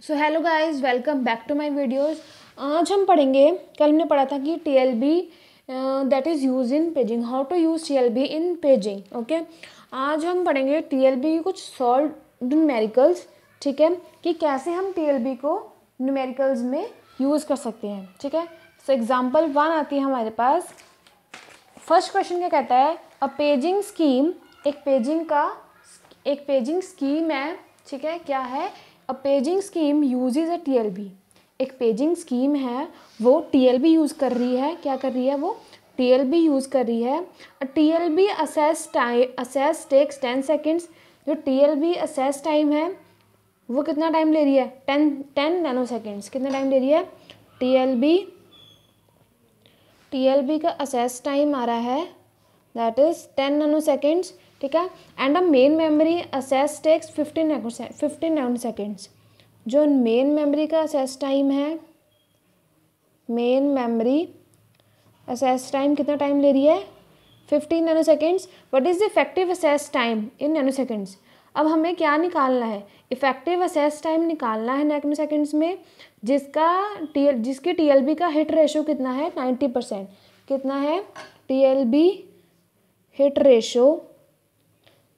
So hello guys, welcome back to my videos. आज हम पढ़ेंगे, कल हमने पढ़ा था कि TLB that is use in paging, how to use TLB in paging. Okay, आज हम पढ़ेंगे TLB की कुछ सॉल्व न्यूमेरिकल्स, ठीक है, कि कैसे हम TLB को न्यूमेरिकल्स में यूज़ कर सकते हैं। ठीक है, सो एग्जाम्पल 1 आती है हमारे पास। फर्स्ट क्वेश्चन क्या कहता है, अ पेजिंग स्कीम, एक पेजिंग स्कीम है। ठीक है, क्या है, a paging scheme uses a TLB। एक पेजिंग स्कीम है, वो TLB यूज़ कर रही है। क्या कर रही है वो? TLB यूज़ कर रही है। TLB access takes 10 seconds. जो TLB असेस टाइम है वो कितना टाइम ले रही है? 10 नैनो सेकेंड्स। कितना टाइम ले रही है? TLB का असेस टाइम आ रहा है दैट इज 10 नैनो सेकेंड्स। ठीक है, and a main memory access takes 15 nanoseconds. जो मेन मेमोरी का असेस टाइम है, मेन मेमोरी असेस टाइम कितना टाइम ले रही है? 15 nanoseconds. What is the effective access time in nanoseconds? अब हमें क्या निकालना है? इफेक्टिव असेस टाइम निकालना है नैनो सेकेंड्स में, जिसके TLB का हिट रेशो कितना है? 90%। कितना है? TLB hit ratio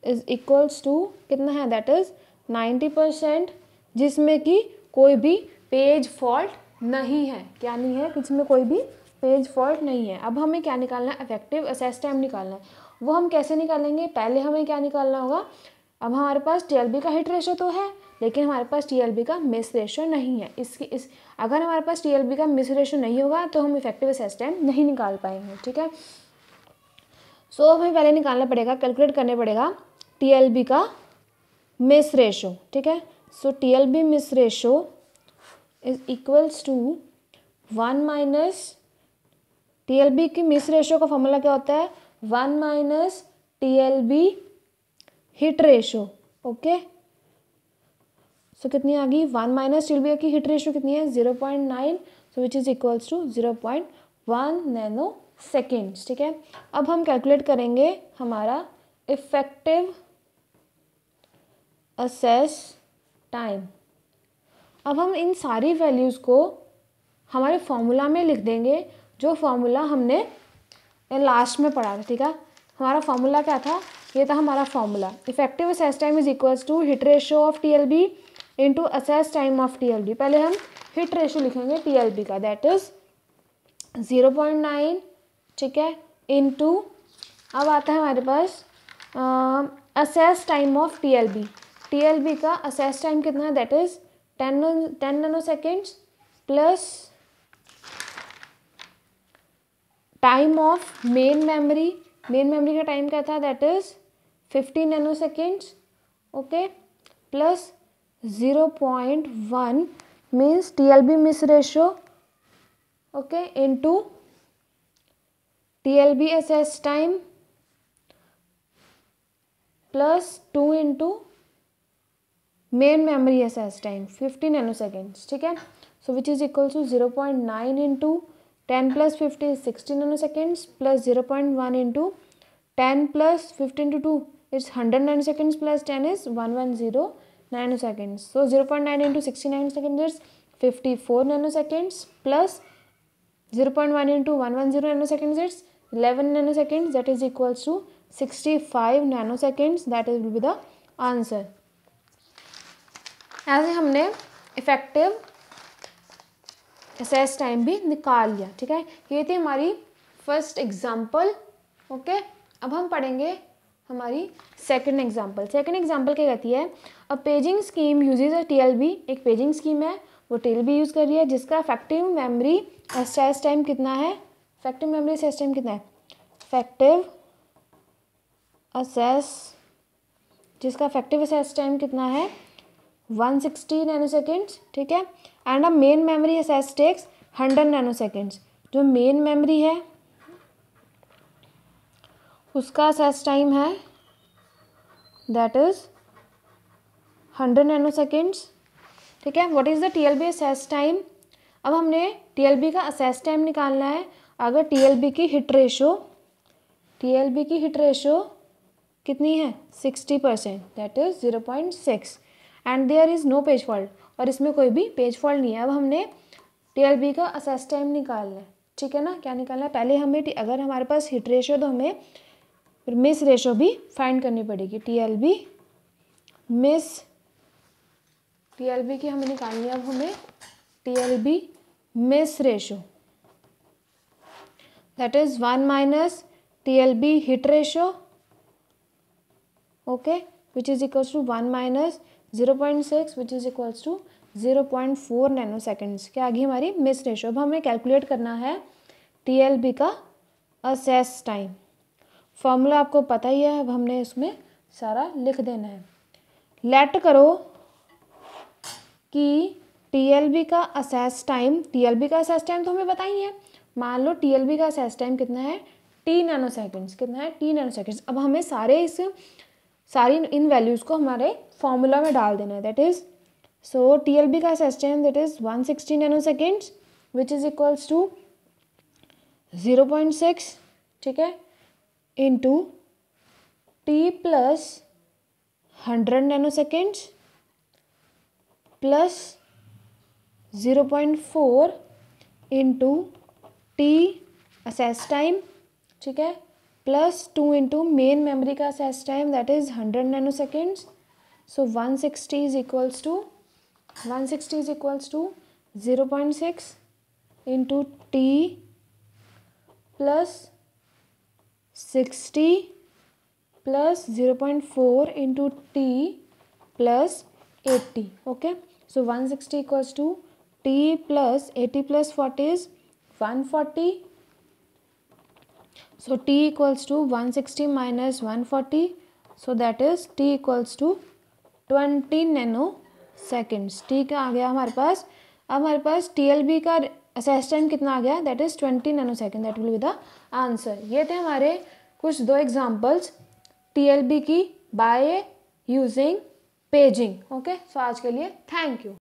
is equals to कितना है? दैट इज 90%, जिसमें कि कोई भी पेज फॉल्ट नहीं है। क्या नहीं है? जिसमें कोई भी पेज फॉल्ट नहीं है। अब हमें क्या निकालना है? इफेक्टिव असेस टाइम निकालना है। वो हम कैसे निकालेंगे? पहले हमें क्या निकालना होगा? अब हमारे पास TLB का हिट रेशो तो है, लेकिन हमारे पास TLB का मिस रेशो नहीं है। अगर हमारे पास TLB का मिस रेशो नहीं होगा तो हम इफेक्टिव असेस टाइम नहीं निकाल पाएंगे। ठीक है, सो हमें पहले निकालना पड़ेगा, कैलकुलेट करने पड़ेगा TLB का मिस रेशो। ठीक है, so TLB miss ratio is equals to 1 minus TLB की मिस रेशो का फॉर्मूला क्या होता है? 1 minus TLB hit ratio. Okay, so कितनी आ गई? 1 माइनस TLB की हिट रेशो कितनी है? 0.9, so which is equals to 0.1 nanoseconds. ठीक है, अब हम कैलकुलेट करेंगे हमारा इफेक्टिव असेस टाइम। अब हम इन सारी वैल्यूज़ को हमारे फॉर्मूला में लिख देंगे, जो फॉर्मूला हमने लास्ट में पढ़ा था। ठीक है, हमारा फॉर्मूला क्या था? ये था हमारा formula, effective access time is equals to hit ratio of TLB into access time of TLB। पहले हम हिट रेशो लिखेंगे TLB का, दैट इज 0.9। ठीक है, इंटू अब आता है हमारे पास असेस टाइम ऑफ TLB का असेस टाइम कितना है? That is 10 nanoseconds plus time of main memory का टाइम क्या था? That is 15 nanoseconds. Okay, plus 0.1 means TLB miss ratio. Okay, into TLB access time plus 2 into main memory access time 15 nanoseconds. ठीक है, so which is equal to 0.9 into 10 plus 50 60 nanoseconds plus 0.1 into 10 plus 15 to 2 it's 100 nanoseconds plus 10 is 110 nanoseconds. So 0.9 into 60 nanoseconds is 54 nanoseconds plus 0.1 into 110 nanoseconds it's 11 nano seconds, that is equals to 65 nanoseconds. That is will be the answer. ऐसे हमने effective access time भी निकाल लिया। ठीक है, ये थी हमारी फर्स्ट एग्जाम्पल। ओके, अब हम पढ़ेंगे हमारी सेकंड एग्जाम्पल। सेकंड एग्जाम्पल क्या कहती है, a paging scheme uses a TLB। एक पेजिंग स्कीम है, वो TLB यूज़ कर रही है, जिसका इफेक्टिव मेमोरी असेस टाइम कितना है? इफेक्टिव मेमोरी असेस टाइम कितना है? जिसका इफेक्टिव असेस टाइम कितना है? 160 नैनो सेकेंड्स। ठीक है, and a main memory access takes 100 nanoseconds. जो मेन मेमोरी है उसका असेस टाइम है दैट इज 100 नैनो सेकेंड्स। ठीक है, what is the TLB access time? अब हमने TLB का असेस टाइम निकालना है। अगर TLB की हिट रेशो कितनी है? 60%, that is 0.6, and there is no page fault. और इसमें कोई भी पेज फॉल्ट नहीं है। अब हमने TLB का असेस टाइम निकालना है, ठीक है ना। क्या निकालना है, पहले हमें अगर हमारे पास हिट रेशो तो हमें फिर मिस रेशो भी फाइंड करनी पड़ेगी। TLB की हमें निकालनी है। अब हमें TLB miss ratio that is 1 minus TLB hit ratio, okay, which is equals to 1 minus 0.6 which is equals to 0.4 nanoseconds. क्या आ गई हमारी मिस रेशो। अब हमें कैलकुलेट करना है TLB का असेस टाइम। फॉर्मूला आपको पता ही है, अब हमने इसमें सारा लिख देना है। लेट करो कि TLB का असेस टाइम तो हमें पता ही है। मान लो TLB का असेस टाइम कितना है, T नैनो सेकेंड्स। कितना है, T नैनो सेकेंड्स। अब हमें सारी इन वैल्यूज़ को हमारे फॉर्मूला में डाल देना है। दैट इज सो TLB का access time that is 160 nanoseconds which is equals to 0.6, ठीक है, into T plus 100 nanoseconds plus 0.4 into T access time, ठीक है, प्लस 2 इंटू मेन मेमोरी का access time that is 100 nanoseconds. So 160 is equals to 0.6 into T plus 60 plus 0.4 into T plus 80, okay. So 160 equals to T plus 80 plus 40 is 140. So T equals to 160 minus 140. So that is T equals to 20 nano seconds. ठीक है, आ गया हमारे पास। अब हमारे पास TLB का access time कितना आ गया, that is 20 nano second. That will be the answer. ये थे हमारे कुछ 2 एग्जाम्पल्स TLB की बाय यूजिंग पेजिंग, ओके। सो आज के लिए थैंक यू।